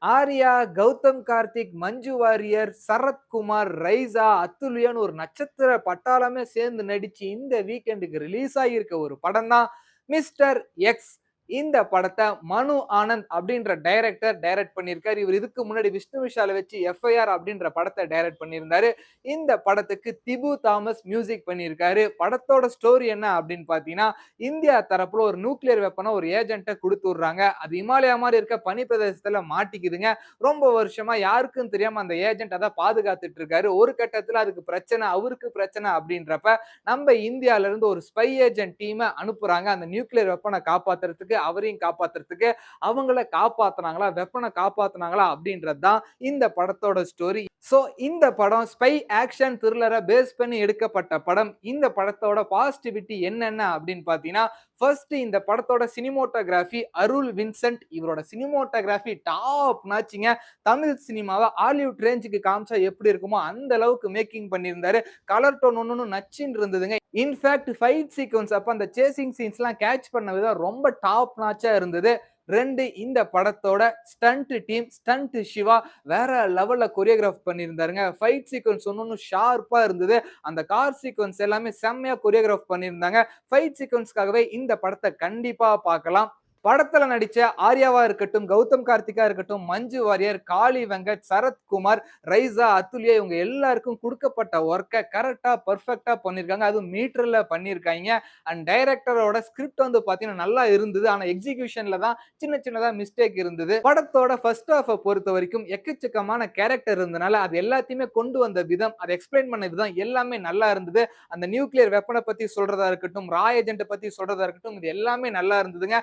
ஆர்யா, கௌதம் கார்த்திக், மஞ்சு வாரியர், சரத்குமார், ரைசா, அத்துலியான்னு ஒரு நட்சத்திர பட்டாளமே சேர்ந்து நடிச்சு இந்த வீக்கெண்டுக்கு ரிலீஸ் ஆகியிருக்க ஒரு படம் தான் மிஸ்டர் எக்ஸ். இந்த படத்த மனு ஆனந்த் அப்படின்ற டைரக்டர் டைரக்ட் பண்ணியிருக்காரு. இவர் இதுக்கு முன்னாடி விஷ்ணு விஷால வச்சு எஃப்ஐஆர் அப்படின்ற படத்த டைரக்ட் பண்ணியிருந்தாரு. இந்த படத்துக்கு திபு தாமஸ் மியூசிக் பண்ணியிருக்காரு. படத்தோட ஸ்டோரி என்ன அப்படின்னு பார்த்தீங்கன்னா, இந்தியா தரப்புல ஒரு நியூக்ளியர் வெப்பன ஒரு ஏஜென்ட்ட குடுத்துடுறாங்க. அது இமாலயா மாரி இருக்க பனி பிரதேசத்துல மாட்டிக்குதுங்க. ரொம்ப வருஷமா யாருக்கும் தெரியாம அந்த ஏஜென்ட் அத பாதுகாத்துட்டு இருக்காரு. ஒரு கட்டத்துல அதுக்கு பிரச்சனை, அவருக்கு பிரச்சனை அப்படின்றப்ப நம்ம இந்தியால இருந்து ஒரு ஸ்பை ஏஜென்ட் டீம அனுப்புறாங்க. அந்த நியூக்ளியர் வெப்பன காப்பாத்துறதுக்கு, அவரையும் காப்பாத்துறதுக்கு. அவங்கள காப்பாத்துனாங்களா? வெப்பன காப்பாத்துனாங்களா? அப்படின்றது தான் இந்த படத்தோட ஸ்டோரி. சோ இந்த படம் ஸ்பை ஆக்ஷன் த்ரில்லர பேஸ் பண்ணி எடுக்கப்பட்ட படம். இந்த படத்தோட பாசிட்டிவிட்டி என்னென்ன அப்படின்னு பார்த்தீங்கன்னா, ஃபர்ஸ்ட் இந்த படத்தோட சினிமோட்டோகிராஃபி அருள் வின்சென்ட். இவரோட சினிமோட்டோகிராஃபி டாப் நாச்சுங்க. தமிழ் சினிமாவ ஹாலிவுட் ரேஞ்சுக்கு காமிச்சா எப்படி இருக்குமோ அந்த அளவுக்கு மேக்கிங் பண்ணியிருந்தாரு. கலர் டோன் ஒன்னொன்னும் நச்சுன்னு இருந்ததுங்க. இன்ஃபேக்ட் ஃபைட் சீக்வென்ஸ் அப்ப அந்த சேசிங் சீன்ஸ்லாம் கேட்ச் பண்ண விதம் ரொம்ப டாப் நாச்சா இருந்தது. 2 இந்த படத்தோட ஸ்டண்ட் டீம், ஸ்டண்ட் சிவா வேற லெவல்ல கொரியோகிராஃப் பண்ணியிருந்தாருங்க. ஃபைட் சீக்வென்ஸ் ஒன்னொன்னும் ஷார்ப்பா இருந்தது. அந்த கார் சீக்வென்ஸ் எல்லாமே செம்மையா கொரியோகிராஃப் பண்ணியிருந்தாங்க. ஃபைட் சீக்வென்ஸ்க்காகவே இந்த படத்த கண்டிப்பா பார்க்கலாம். படத்துல நடிச்ச ஆர்யாவா இருக்கட்டும், கௌதம் கார்த்திகா இருக்கட்டும், மஞ்சு வாரியர், காளி வெங்கட், சரத்குமார், ரைசா, அதுல்யா இவங்க எல்லாருக்கும் குடுக்கப்பட்ட ஒர்க்க கரெக்ட்டா, பெர்ஃபெக்ட்டா பண்ணியிருக்காங்க. அதுவும் மீட்டர்ல பண்ணியிருக்காய்ங்க. அண்ட் டைரக்டரோட ஸ்கிரிப்ட் வந்து பார்த்தீங்கன்னா நல்லா இருந்தது. ஆனா எக்ஸிகியூஷன்ல தான் சின்ன சின்னதா மிஸ்டேக் இருந்தது. படத்தோட ஃபர்ஸ்ட் ஹாஃப பொறுத்தவரைக்கும் எக்கச்சக்கமான கேரக்டர் இருந்தனால அது எல்லாத்தையுமே கொண்டு வந்த விதம், அத எக்ஸ்பிளைன் பண்ண விதம் எல்லாமே நல்லா இருந்தது. அந்த நியூக்ளியர் வெப்பன பத்தி சொல்றதா இருக்கட்டும், ரா ஏஜென்ட்ட பத்தி சொல்றதா இருக்கட்டும், இது எல்லாமே நல்லா இருந்ததுங்க.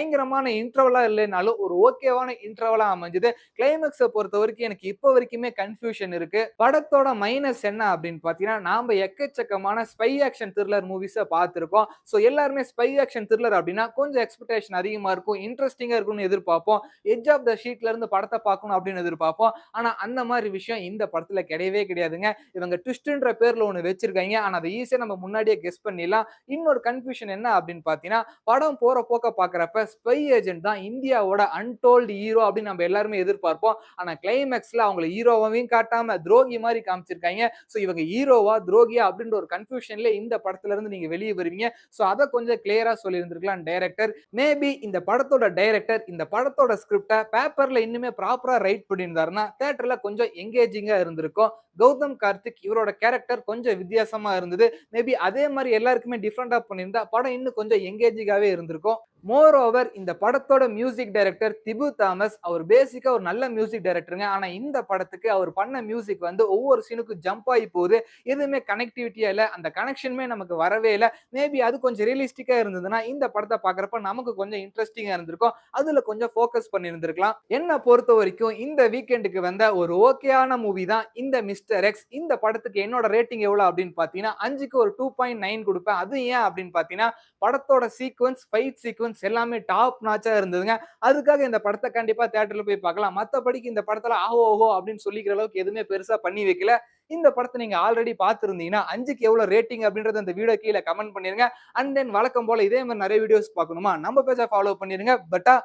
பயங்கரமான இன்டர்வலா இல்லைனாலும் ஒரு ஓகேவான இன்டர்வலா அமைஞ்சது. கிளைமாக்ஸ பொறுத்த வரைக்கும் எனக்கு இப்போ வரைக்குமே கன்ஃபியூஷன் இருக்கு. படத்தோட மைனஸ் என்ன அப்படின்னு பார்த்தீங்கன்னா, நாம எக்கச்சக்கமான ஸ்பை ஆக்ஷன் த்ரில்லர் மூவிஸ பார்த்திருக்கோம். சோ எல்லாருமே ஸ்பை ஆக்ஷன் த்ரில்லர் அப்படின்னா கொஞ்சம் எக்ஸ்பெக்டேஷன் அதிகமா இருக்கும். இன்ட்ரஸ்டிங்கா இருக்கும்னு எதிர்பார்ப்போம். எட்ஜ் ஆஃப் த ஷீட்ல இருந்து படத்த பார்க்கணும் அப்படின்னு எதிர்பார்ப்போம். ஆனா அந்த மாதிரி விஷயம் இந்த படத்துல கிடையவே கிடையாதுங்க. இவங்க ட்விஸ்ட்ன்ற பேர்ல ஒண்ணு வச்சிருக்காங்க. ஆனா அதை ஈஸியா நம்ம முன்னாடியே கெஸ் பண்ணிடலாம். இன்னொரு கன்ஃபியூஷன் என்ன அப்படின்னு பார்த்தீங்கன்னா, படம் போற போக்க பார்க்கறப்ப ஸ்பை ஏஜென்ட் தான் இந்தியாவோட அன்டோல்டு ஹீரோ அப்படின்னு நம்ம எல்லாருமே எதிர்பார்ப்போம். ஆனா கிளைமேக்ஸ்ல அவங்கள ஹீரோவாவையும் காட்டாம துரோகி மாதிரி காமிச்சிருக்காங்க. சோ இவங்க ஹீரோவா துரோகியா அப்படின்ற ஒரு கன்ஃபியூஷன்ல இந்த படத்துல இருந்து நீங்க வெளியே வருவீங்க. சோ அத கொஞ்சம் கிளியரா சொல்லியிருந்திருக்கலாம் டைரக்டர். மேபி இந்த படத்தோட டைரக்டர் இந்த படத்தோட ஸ்கிரிப்ட பேப்பர்ல இன்னுமே ப்ராப்பரா ரைட் பண்ணியிருந்தாருன்னா தியேட்டர்ல கொஞ்சம் எங்கேஜிங்கா இருந்திருக்கும். கௌதம் கார்த்திக் இவரோட கேரக்டர் கொஞ்சம் வித்தியாசமா இருந்தது. மேபி அதே மாதிரி எல்லாருக்குமே டிஃபரெண்டா பண்ணியிருந்தா படம் இன்னும் கொஞ்சம் எங்கேஜிங்காவே இருந்திருக்கும். மோர் ஓவர் இந்த படத்தோட மியூசிக் டைரக்டர் திபு தாமஸ் அவர் பேசிக்கா ஒரு நல்ல மியூசிக் டைரக்டருங்க. ஆனா இந்த படத்துக்கு அவர் பண்ண மியூசிக் வந்து ஒவ்வொரு சீனுக்கும் ஜம்ப் ஆகி போகுது. எதுவுமே கனெக்டிவிட்டியா இல்ல. அந்த கனெக்ஷனுமே நமக்கு வரவே இல்ல. மேபி அது கொஞ்சம் ரியலிஸ்டிக்கா இருந்ததுன்னா இந்த படத்த பார்க்கறப்ப நமக்கு கொஞ்சம் இன்ட்ரஸ்டிங்கா இருந்திருக்கும். அதுல கொஞ்சம் ஃபோக்கஸ் பண்ணியிருந்திருக்கலாம். என்ன பொறுத்த வரைக்கும் இந்த வீக்கெண்டுக்கு வந்த ஒரு ஓகேயான மூவி தான் இந்த மிஸ்டர் எக்ஸ். இந்த படத்துக்கு என்னோட ரேட்டிங் எவ்வளவு அப்படின்னு பார்த்தீங்கன்னா 5க்கு ஒரு 2.9 கொடுப்பேன். அது ஏன் அப்படின்னு பார்த்தீங்கன்னா படத்தோட சீக்வென்ஸ், ஃபைட் சீக்வென்ஸ் எல்லாமே டாப் நாச்சா இருந்ததுங்க. அதுக்காக இந்த படத்த கண்டிப்பா தியேட்டர்ல போய் பார்க்கலாம். மத்தபடிக்கு இந்த படத்துல ஆஹோ ஓஹோ அப்படின்னு சொல்லிக்கிற அளவுக்கு எதுவுமே பெருசா பண்ணி வைக்கல. இந்த படத்த நீங்க ஆல்ரெடி பார்த்திருந்தீங்கன்னா 5க்கு எவ்வளவு ரேட்டிங் அப்படின்றத இந்த வீடியோ கீழ கமெண்ட் பண்ணிருங்க. அண்ட் தென் வழக்கம் போல இதே மாதிரி நிறைய வீடியோஸ் பார்க்கணுமா நம்ம பேஜ ஃபாலோ பண்ணிருங்க. பட்டா